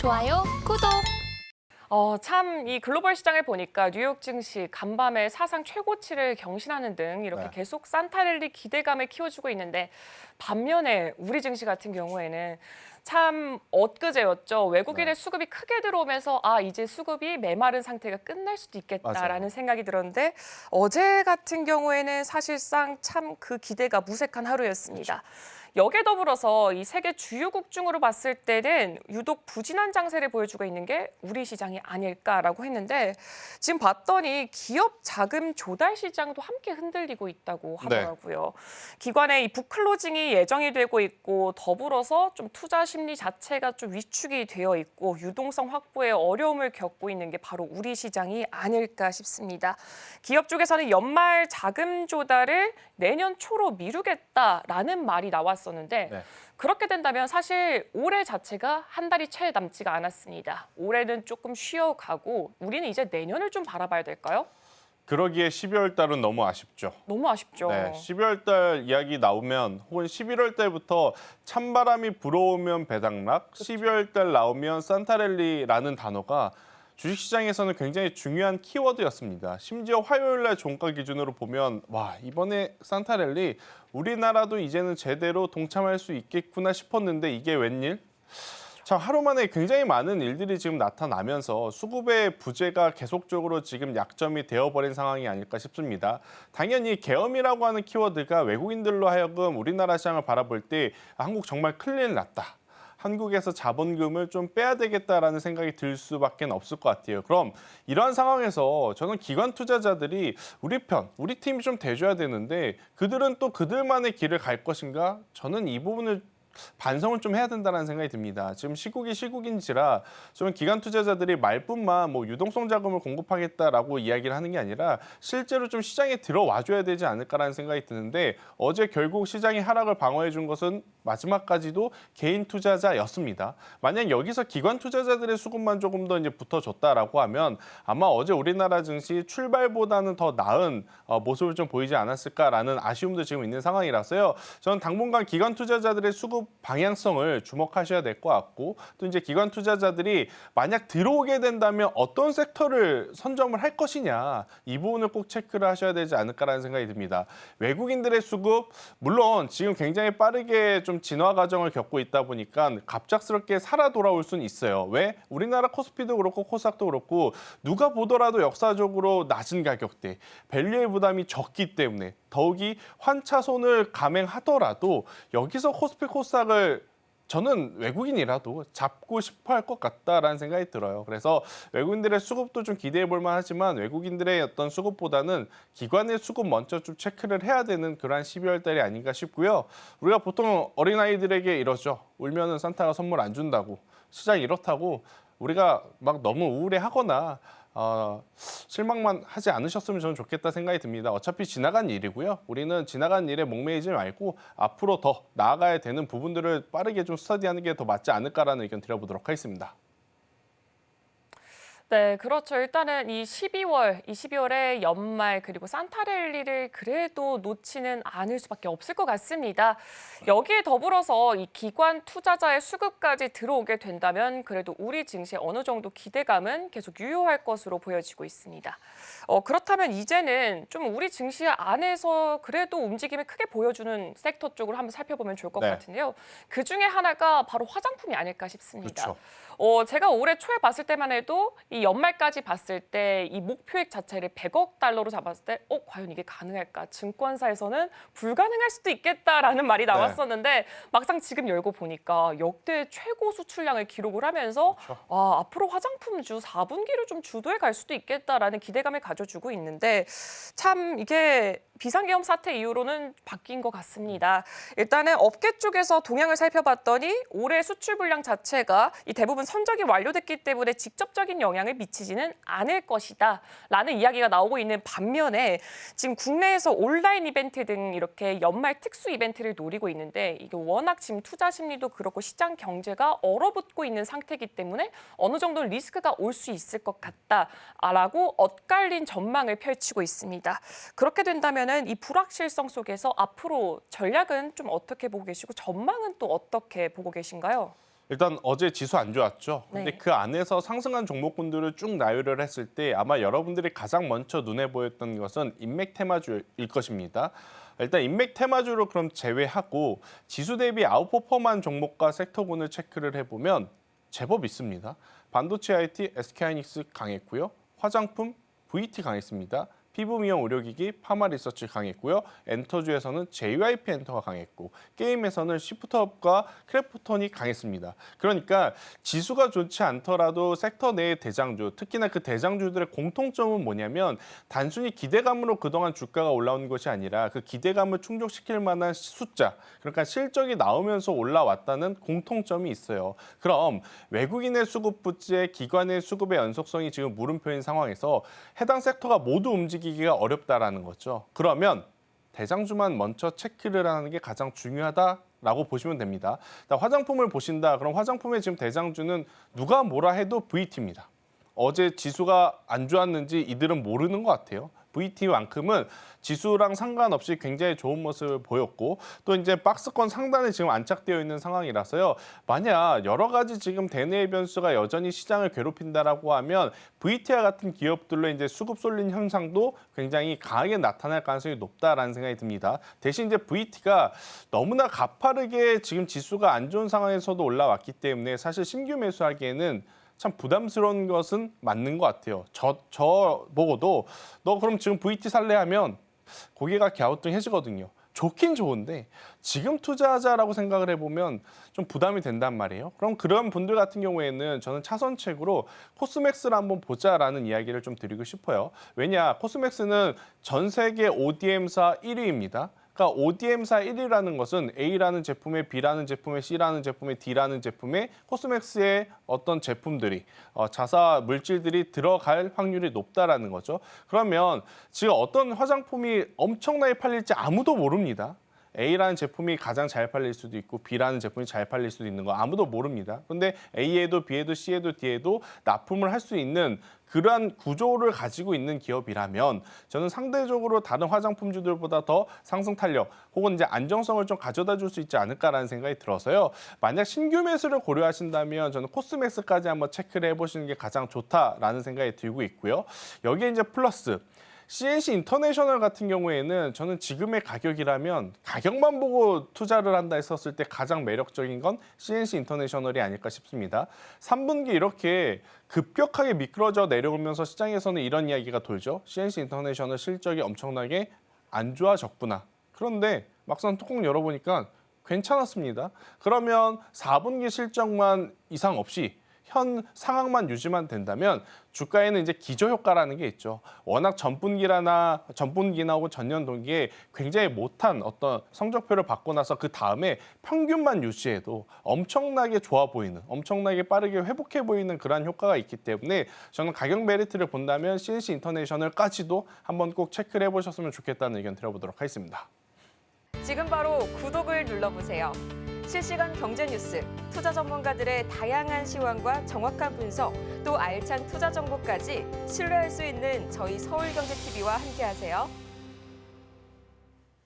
좋아요, 구독. 참 이 글로벌 시장을 보니까 뉴욕 증시 간밤에 사상 최고치를 경신하는 등 이렇게 네. 계속 산타랠리 기대감을 키워주고 있는데 반면에 우리 증시 같은 경우에는 참 엊그제였죠. 외국인의 네. 수급이 크게 들어오면서 이제 수급이 메마른 상태가 끝날 수도 있겠다라는 맞아요. 생각이 들었는데 어제 같은 경우에는 사실상 참 그 기대가 무색한 하루였습니다. 여기에 더불어서 이 세계 주요국 중으로 봤을 때는 유독 부진한 장세를 보여주고 있는 게 우리 시장이 아닐까라고 했는데 지금 봤더니 기업 자금 조달 시장도 함께 흔들리고 있다고 하더라고요. 기관의 이 북클로징이 예정이 되고 있고 더불어서 좀 투자 심리 자체가 좀 위축이 되어 있고 유동성 확보에 어려움을 겪고 있는 게 바로 우리 시장이 아닐까 싶습니다. 기업 쪽에서는 연말 자금 조달을 내년 초로 미루겠다라는 말이 나왔었는데 네. 그렇게 된다면 사실 올해 자체가 한 달이 채 남지가 않았습니다. 올해는 조금 쉬어가고 우리는 이제 내년을 좀 바라봐야 될까요? 그러기에 12월 달은 너무 아쉽죠. 너무 아쉽죠. 네, 12월 달 이야기 나오면 혹은 11월 달부터 찬바람이 불어오면 배당락, 12월 달 나오면 산타랠리라는 단어가 주식시장에서는 굉장히 중요한 키워드였습니다. 심지어 화요일 날 종가 기준으로 보면 와, 이번에 산타랠리 우리나라도 이제는 제대로 동참할 수 있겠구나 싶었는데 이게 웬일? 참 하루 만에 굉장히 많은 일들이 지금 나타나면서 수급의 부재가 계속적으로 지금 약점이 되어버린 상황이 아닐까 싶습니다. 당연히 계엄이라고 하는 키워드가 외국인들로 하여금 우리나라 시장을 바라볼 때 한국 정말 큰일 났다. 한국에서 자본금을 좀 빼야 되겠다라는 생각이 들 수밖에 없을 것 같아요. 그럼 이러한 상황에서 저는 기관 투자자들이 우리 팀이 좀 돼줘야 되는데 그들은 또 그들만의 길을 갈 것인가? 저는 이 부분을 반성을 좀 해야 된다는 생각이 듭니다. 지금 시국이 시국인지라 좀 기관 투자자들이 말뿐만 유동성 자금을 공급하겠다라고 이야기를 하는 게 아니라 실제로 좀 시장에 들어와줘야 되지 않을까라는 생각이 드는데 어제 결국 시장이 하락을 방어해 준 것은 마지막까지도 개인 투자자였습니다. 만약 여기서 기관 투자자들의 수급만 조금 더 이제 붙어줬다라고 하면 아마 어제 우리나라 증시 출발보다는 더 나은 모습을 좀 보이지 않았을까라는 아쉬움도 지금 있는 상황이라서요. 저는 당분간 기관 투자자들의 수급 방향성을 주목하셔야 될 것 같고 또 이제 기관 투자자들이 만약 들어오게 된다면 어떤 섹터를 선점을 할 것이냐 이 부분을 꼭 체크를 하셔야 되지 않을까라는 생각이 듭니다. 외국인들의 수급 물론 지금 굉장히 빠르게 좀 진화 과정을 겪고 있다 보니까 갑작스럽게 살아 돌아올 수는 있어요. 왜? 우리나라 코스피도 그렇고 코스닥도 그렇고 누가 보더라도 역사적으로 낮은 가격대, 밸류의 부담이 적기 때문에 더욱이 환차손을 감행하더라도 여기서 코스피 코스닥을 저는 외국인이라도 잡고 싶어 할 것 같다라는 생각이 들어요. 그래서 외국인들의 수급도 좀 기대해 볼 만하지만 외국인들의 어떤 수급보다는 기관의 수급 먼저 좀 체크를 해야 되는 그러한 12월 달이 아닌가 싶고요. 우리가 보통 어린아이들에게 이러죠. 울면은 산타가 선물 안 준다고. 시장이 이렇다고 우리가 막 너무 우울해하거나 실망만 하지 않으셨으면 저는 좋겠다 생각이 듭니다. 어차피 지나간 일이고요. 우리는 지나간 일에 목매이지 말고 앞으로 더 나아가야 되는 부분들을 빠르게 좀 스터디하는 게 더 맞지 않을까라는 의견 드려보도록 하겠습니다. 네, 그렇죠. 일단은 이 12월에 연말 그리고 산타랠리를 그래도 놓지는 않을 수밖에 없을 것 같습니다. 여기에 더불어서 이 기관 투자자의 수급까지 들어오게 된다면 그래도 우리 증시에 어느 정도 기대감은 계속 유효할 것으로 보여지고 있습니다. 그렇다면 이제는 좀 우리 증시 안에서 그래도 움직임을 크게 보여주는 섹터 쪽으로 한번 살펴보면 좋을 것 네. 같은데요. 그 중에 하나가 바로 화장품이 아닐까 싶습니다. 그렇죠. 제가 올해 초에 봤을 때만 해도 이 연말까지 봤을 때 이 목표액 자체를 100억 달러로 잡았을 때 과연 이게 가능할까? 증권사에서는 불가능할 수도 있겠다라는 말이 나왔었는데 막상 지금 열고 보니까 역대 최고 수출량을 기록을 하면서 그렇죠. 앞으로 화장품주 4분기를 좀 주도해 갈 수도 있겠다라는 기대감을 가져주고 있는데 참 이게 비상계엄 사태 이후로는 바뀐 것 같습니다. 일단은 업계 쪽에서 동향을 살펴봤더니 올해 수출 불량 자체가 이 대부분 선적이 완료됐기 때문에 직접적인 영향을 미치지는 않을 것이다 라는 이야기가 나오고 있는 반면에 지금 국내에서 온라인 이벤트 등 이렇게 연말 특수 이벤트를 노리고 있는데 이게 워낙 지금 투자 심리도 그렇고 시장 경제가 얼어붙고 있는 상태이기 때문에 어느 정도 리스크가 올 수 있을 것 같다라고 엇갈린 전망을 펼치고 있습니다. 그렇게 된다면 이 불확실성 속에서 앞으로 전략은 좀 어떻게 보고 계시고 전망은 또 어떻게 보고 계신가요? 일단 어제 지수 안 좋았죠. 근데 네. 그 안에서 상승한 종목군들을 쭉 나열을 했을 때 아마 여러분들이 가장 먼저 눈에 보였던 것은 인맥 테마주일 것입니다. 일단 인맥 테마주로 그럼 제외하고 지수 대비 아웃퍼폼한 종목과 섹터군을 체크를 해보면 제법 있습니다. 반도체 IT, SK하이닉스 강했고요. 화장품, VT 강했습니다. 피부 미용 의료기기, 파마 리서치 강했고요. 엔터주에서는 JYP 엔터가 강했고 게임에서는 시프트업과 크래프톤이 강했습니다. 그러니까 지수가 좋지 않더라도 섹터 내의 대장주, 특히나 그 대장주들의 공통점은 뭐냐면 단순히 기대감으로 그동안 주가가 올라온 것이 아니라 그 기대감을 충족시킬 만한 숫자, 그러니까 실적이 나오면서 올라왔다는 공통점이 있어요. 그럼 외국인의 수급 부채, 기관의 수급의 연속성이 지금 물음표인 상황에서 해당 섹터가 모두 움직이기가 어렵다라는 거죠. 그러면 대장주만 먼저 체크를 하는 게 가장 중요하다라고 보시면 됩니다. 화장품을 보신다. 그럼 화장품의 지금 대장주는 누가 뭐라 해도 VT입니다. 어제 지수가 안 좋았는지 이들은 모르는 것 같아요. VT만큼은 지수랑 상관없이 굉장히 좋은 모습을 보였고 또 이제 박스권 상단에 지금 안착되어 있는 상황이라서요. 만약 여러 가지 지금 대내의 변수가 여전히 시장을 괴롭힌다라고 하면 VT와 같은 기업들로 이제 수급 쏠린 현상도 굉장히 강하게 나타날 가능성이 높다라는 생각이 듭니다. 대신 이제 VT가 너무나 가파르게 지금 지수가 안 좋은 상황에서도 올라왔기 때문에 사실 신규 매수하기에는 참 부담스러운 것은 맞는 것 같아요. 저 보고도 너 그럼 지금 VT 살래 하면 고개가 갸우뚱해지거든요. 좋긴 좋은데 지금 투자하자라고 생각을 해보면 좀 부담이 된단 말이에요. 그럼 그런 분들 같은 경우에는 저는 차선책으로 코스맥스를 한번 보자라는 이야기를 좀 드리고 싶어요. 왜냐, 코스맥스는 전 세계 ODM사 1위입니다. 그러니까 ODM사 1위라는 것은 A라는 제품에 B라는 제품에 C라는 제품에 D라는 제품에 코스맥스의 어떤 제품들이 자사 물질들이 들어갈 확률이 높다라는 거죠. 그러면 지금 어떤 화장품이 엄청나게 팔릴지 아무도 모릅니다. A라는 제품이 가장 잘 팔릴 수도 있고 B라는 제품이 잘 팔릴 수도 있는 거 아무도 모릅니다. 그런데 A에도 B에도 C에도 D에도 납품을 할 수 있는 그러한 구조를 가지고 있는 기업이라면 저는 상대적으로 다른 화장품주들보다 더 상승 탄력 혹은 이제 안정성을 좀 가져다 줄 수 있지 않을까라는 생각이 들어서요. 만약 신규 매수를 고려하신다면 저는 코스맥스까지 한번 체크를 해보시는 게 가장 좋다라는 생각이 들고 있고요. 여기에 이제 플러스 CNC 인터내셔널 같은 경우에는 저는 지금의 가격이라면 가격만 보고 투자를 한다 했었을 때 가장 매력적인 건 CNC 인터내셔널이 아닐까 싶습니다. 3분기 이렇게 급격하게 미끄러져 내려오면서 시장에서는 이런 이야기가 돌죠. CNC 인터내셔널 실적이 엄청나게 안 좋아졌구나. 그런데 막상 뚜껑 열어보니까 괜찮았습니다. 그러면 4분기 실적만 이상 없이 현 상황만 유지만 된다면 주가에는 이제 기저효과라는 게 있죠. 워낙 전분기나 혹은 전년 동기에 굉장히 못한 어떤 성적표를 받고 나서 그 다음에 평균만 유지해도 엄청나게 좋아 보이는, 엄청나게 빠르게 회복해 보이는 그러한 효과가 있기 때문에 저는 가격 메리트를 본다면 CNC 인터내셔널까지도 한번 꼭 체크를 해보셨으면 좋겠다는 의견 드려보도록 하겠습니다. 지금 바로 구독을 눌러보세요. 실시간 경제 뉴스, 투자 전문가들의 다양한 시황과 정확한 분석, 또 알찬 투자 정보까지 신뢰할 수 있는 저희 서울경제TV와 함께하세요.